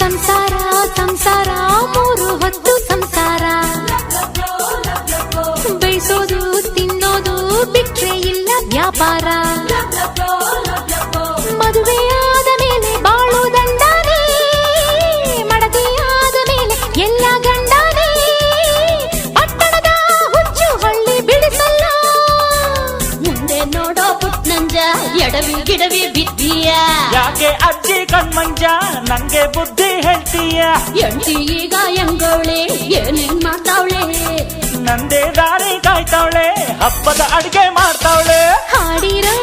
ಸಂಸಾರ ಸಂಸಾರ ಮೂರು ಹೊತ್ತು ಸಂಸಾರ ಬೈಸೋದು ತಿನ್ನೋದು ಬಿಟ್ರೆ ಇಲ್ಲ ವ್ಯಾಪಾರ ಮದುವೆಯಾದ ಮೇಲೆ ಬಾಳು ದಂಡಾನೇ ಮಡದಿಯಾದ ಮೇಲೆ ಎಲ್ಲ ಗಂಡಾನೇ ಪಟ್ಟಣದ ಹುಚ್ಚು ಹಳ್ಳಿ ಬಿಡಿಸಲ್ಲ ಮುಂದೆ ನೋಡೋ ಪುಟ್ನಂಜ ಎಡವಿ ಗಿಡವಿ ಬಿದ್ದೀಯ ಯಾಕೆ ಅಜ್ಜಿ ಕಣ್ಮಂಜ ನಂಗೆ ಬುದ್ಧಿ ಹೇಳ್ತೀಯ ಎಂಟಿ ಈಗ ಹೆಂಗವಳೆ ಏನೇನ್ ಮಾಡ್ತಾವಳೆ ನಂದೇ ದಾರಿ ಕಾಯ್ತಾವಳೆ ಹಬ್ಬದ ಅಡ್ಗೆ ಮಾಡ್ತಾವಳೆ ಹಾಡಿರೋ